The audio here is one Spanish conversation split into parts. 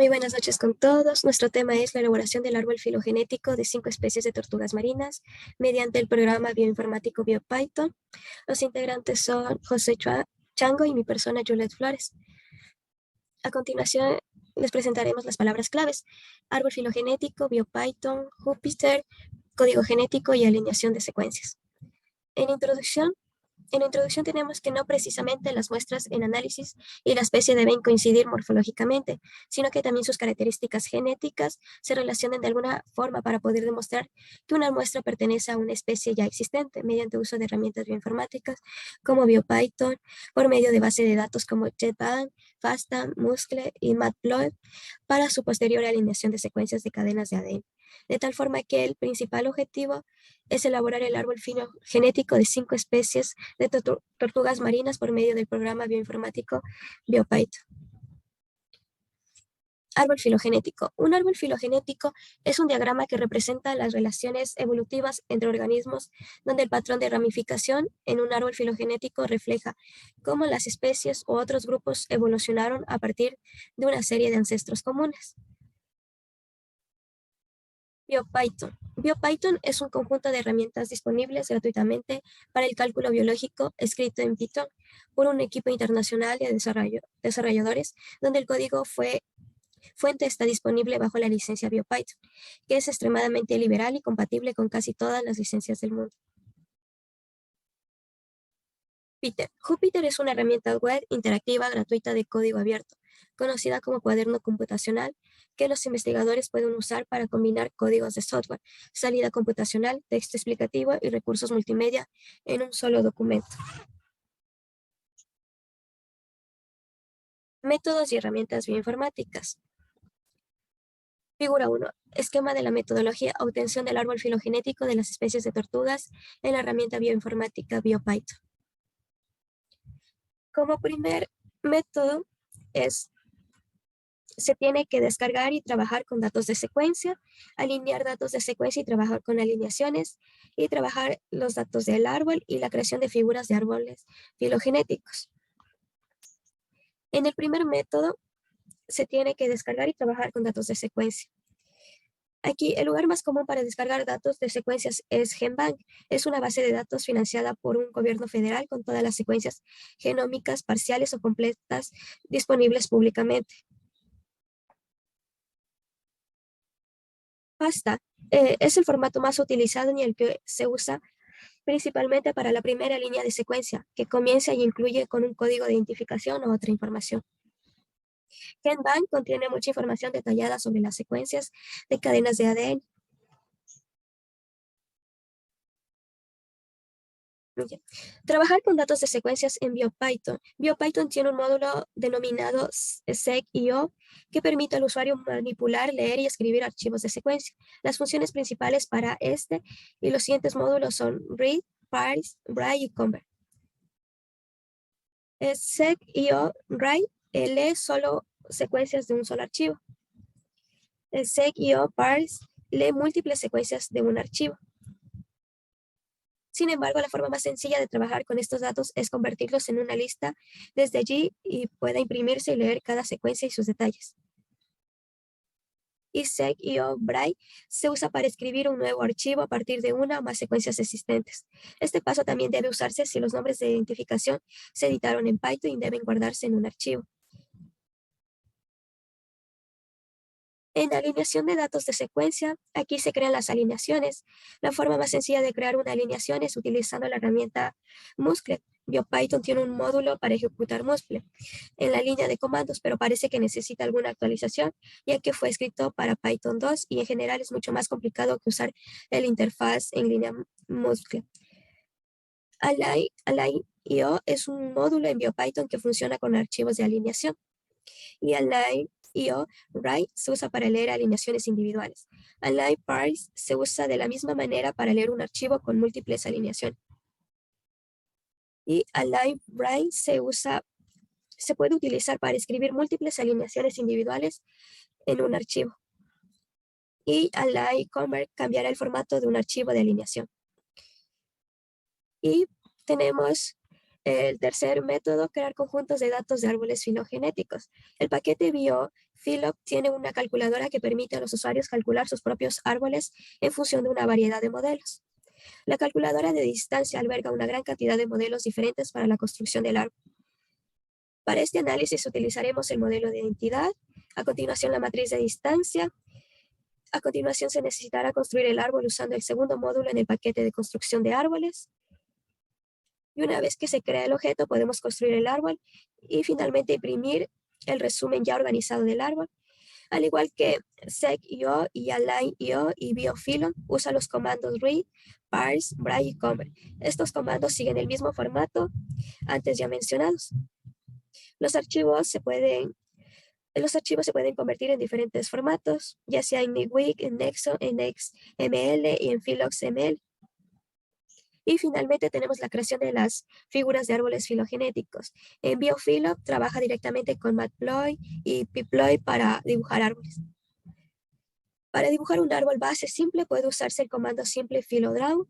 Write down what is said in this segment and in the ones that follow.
Muy buenas noches con todos. Nuestro tema es la elaboración del árbol filogenético de 5 especies de tortugas marinas mediante el programa bioinformático BioPython. Los integrantes son José Chango y mi persona Juliet Flores. A continuación les presentaremos las palabras claves: árbol filogenético, BioPython, Jupyter, código genético y alineación de secuencias. En la introducción tenemos que no precisamente las muestras en análisis y la especie deben coincidir morfológicamente, sino que también sus características genéticas se relacionen de alguna forma para poder demostrar que una muestra pertenece a una especie ya existente mediante uso de herramientas bioinformáticas como BioPython, por medio de bases de datos como JetBank, FASTA, Muscle y Matplotlib para su posterior alineación de secuencias de cadenas de ADN. De tal forma que el principal objetivo es elaborar el árbol filogenético de 5 especies de tortugas marinas por medio del programa bioinformático BioPython. Árbol filogenético. Un árbol filogenético es un diagrama que representa las relaciones evolutivas entre organismos, donde el patrón de ramificación en un árbol filogenético refleja cómo las especies u otros grupos evolucionaron a partir de una serie de ancestros comunes. BioPython. BioPython es un conjunto de herramientas disponibles gratuitamente para el cálculo biológico escrito en Python por un equipo internacional de desarrolladores, donde el código fuente está disponible bajo la licencia BioPython, que es extremadamente liberal y compatible con casi todas las licencias del mundo. Jupyter es una herramienta web interactiva gratuita de código abierto, conocida como cuaderno computacional, que los investigadores pueden usar para combinar códigos de software, salida computacional, texto explicativo y recursos multimedia en un solo documento. Métodos y herramientas bioinformáticas. Figura 1. Esquema de la metodología obtención del árbol filogenético de las especies de tortugas en la herramienta bioinformática BioPython. Como primer método se tiene que descargar y trabajar con datos de secuencia, alinear datos de secuencia y trabajar con alineaciones, y trabajar los datos del árbol y la creación de figuras de árboles filogenéticos. En el primer método se tiene que descargar y trabajar con datos de secuencia. Aquí el lugar más común para descargar datos de secuencias es GenBank. Es una base de datos financiada por un gobierno federal con todas las secuencias genómicas parciales o completas disponibles públicamente. FASTA es el formato más utilizado y el que se usa principalmente para la primera línea de secuencia, que comienza y incluye con un código de identificación o otra información. GenBank contiene mucha información detallada sobre las secuencias de cadenas de ADN. Trabajar con datos de secuencias en BioPython. BioPython tiene un módulo denominado seq.io que permite al usuario manipular, leer y escribir archivos de secuencia. Las funciones principales para este y los siguientes módulos son read, parse, write y convert. Seq.io write lee solo secuencias de un solo archivo. Seq.io parse lee múltiples secuencias de un archivo. Sin embargo, la forma más sencilla de trabajar con estos datos es convertirlos en una lista desde allí y pueda imprimirse y leer cada secuencia y sus detalles. Y seq.io write se usa para escribir un nuevo archivo a partir de una o más secuencias existentes. Este paso también debe usarse si los nombres de identificación se editaron en Python y deben guardarse en un archivo. En alineación de datos de secuencia, aquí se crean las alineaciones. La forma más sencilla de crear una alineación es utilizando la herramienta Muscle. BioPython tiene un módulo para ejecutar Muscle en la línea de comandos, pero parece que necesita alguna actualización, ya que fue escrito para Python 2 y en general es mucho más complicado que usar el interfaz en línea Muscle. Align.io es un módulo en BioPython que funciona con archivos de alineación. Y Align.io write se usa para leer alineaciones individuales. Align parse se usa de la misma manera para leer un archivo con múltiples alineaciones. Y Align write se puede utilizar para escribir múltiples alineaciones individuales en un archivo. Y Align convert cambiará el formato de un archivo de alineación. Y tenemos El tercer método, crear conjuntos de datos de árboles filogenéticos. El paquete BioPhylop tiene una calculadora que permite a los usuarios calcular sus propios árboles en función de una variedad de modelos. La calculadora de distancia alberga una gran cantidad de modelos diferentes para la construcción del árbol. Para este análisis utilizaremos el modelo de identidad, a continuación la matriz de distancia. A continuación se necesitará construir el árbol usando el segundo módulo en el paquete de construcción de árboles. Y una vez que se crea el objeto, podemos construir el árbol y finalmente imprimir el resumen ya organizado del árbol. Al igual que sec.io y align.io y BioPhylum, usa los comandos read, parse, braille y convert. Estos comandos siguen el mismo formato antes ya mencionados. Los archivos se pueden convertir en diferentes formatos, ya sea en MIWIC, en Nexo, en XML y en PhyloXML. Y finalmente tenemos la creación de las figuras de árboles filogenéticos. En BioPhylum trabaja directamente con Matplotlib y Pyploid para dibujar árboles. Para dibujar un árbol base simple puede usarse el comando simple PhyloDraw.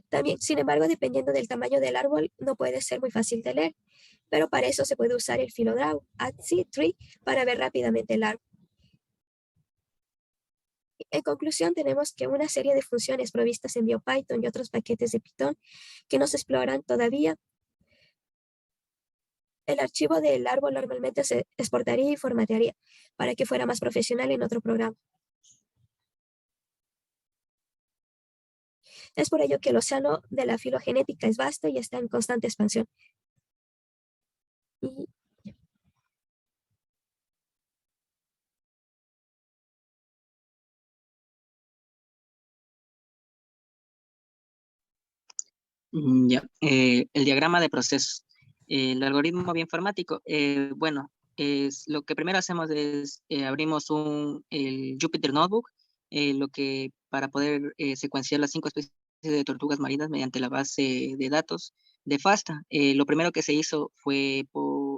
También, sin embargo, dependiendo del tamaño del árbol, no puede ser muy fácil de leer, pero para eso se puede usar el PhyloDraw Tree para ver rápidamente el árbol. En conclusión, tenemos que una serie de funciones provistas en BioPython y otros paquetes de Python que no se exploran todavía. El archivo del árbol normalmente se exportaría y formatearía para que fuera más profesional en otro programa. Es por ello que el océano de la filogenética es vasto y está en constante expansión. Y Ya, el diagrama de procesos. El algoritmo bioinformático, bueno, lo que primero hacemos es abrimos el Jupyter Notebook, lo que para poder secuenciar las 5 especies de tortugas marinas mediante la base de datos de FASTA. Lo primero que se hizo fue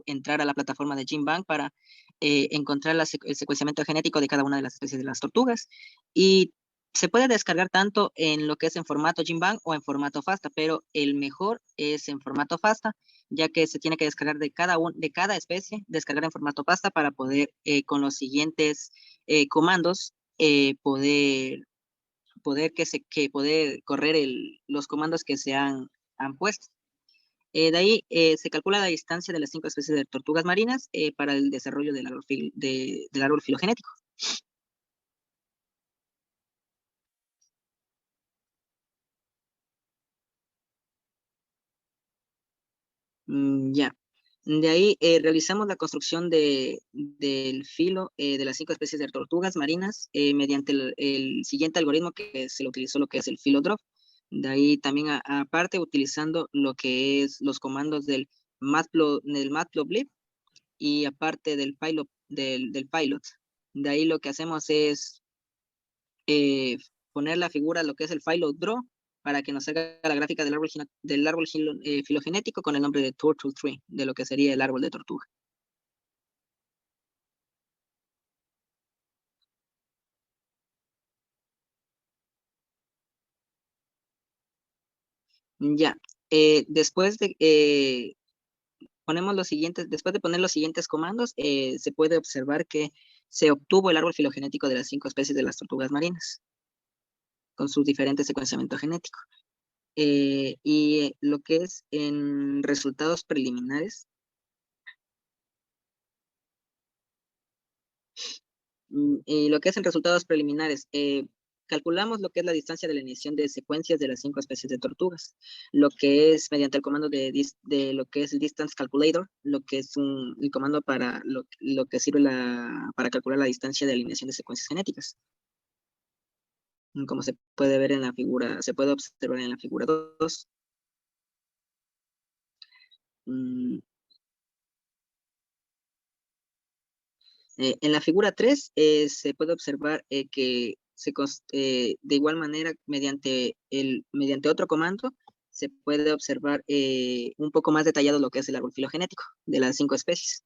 entrar a la plataforma de GenBank para encontrar el secuenciamiento genético de cada una de las especies de las tortugas. Y se puede descargar tanto en lo que es en formato GenBank o en formato FASTA, pero el mejor es en formato FASTA, ya que se tiene que descargar de cada especie, descargar en formato FASTA para poder con los siguientes comandos poder correr los comandos que han puesto. De ahí se calcula la distancia de las 5 especies de tortugas marinas para el desarrollo del árbol filogenético. Ya. De ahí realizamos la construcción del filo de las 5 especies de tortugas marinas mediante el siguiente algoritmo que se le utilizó, lo que es el filo drop. De ahí también aparte utilizando lo que es los comandos del Matplotlib y aparte del pilot. De ahí lo que hacemos es eh, poner la figura, lo que es el pilot draw, para que nos salga la gráfica del árbol filogenético con el nombre de Turtle Tree, de lo que sería el árbol de tortuga. Ya, después de poner los siguientes comandos, se puede observar que se obtuvo el árbol filogenético de las 5 especies de las tortugas marinas, con sus diferentes secuenciamiento genético. Y lo que es en resultados preliminares, y lo que es en resultados preliminares, calculamos lo que es la distancia de la iniciación de secuencias de las 5 especies de tortugas, lo que es mediante el comando de lo que es el Distance Calculator, lo que es el comando para lo que sirve para calcular la distancia de alineación de secuencias genéticas. Como se puede ver en la figura, se puede observar en la figura 2. Mm, en la figura 3 se puede observar que de igual manera, mediante otro comando, se puede observar un poco más detallado lo que es el árbol filogenético de las 5 especies.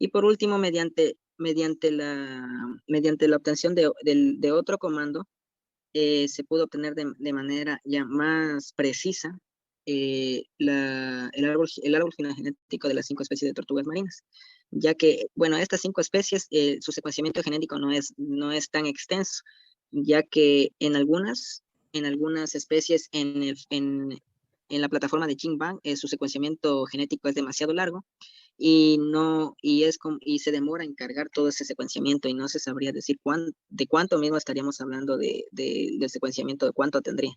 Y por último, mediante mediante la obtención de otro comando, se pudo obtener de manera ya más precisa el árbol filogenético de las 5 especies de tortugas marinas, ya que, bueno, estas 5 especies, su secuenciamiento genético no es tan extenso, ya que en algunas especies en la plataforma de GenBank, su secuenciamiento genético es demasiado largo, y se demora en cargar todo ese secuenciamiento, y no se sabría decir de cuánto mismo estaríamos hablando del secuenciamiento, de cuánto tendría.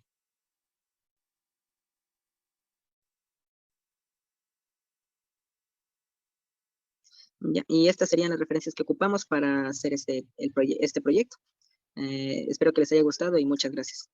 Ya, y estas serían las referencias que ocupamos para hacer este proyecto. Espero que les haya gustado y muchas gracias.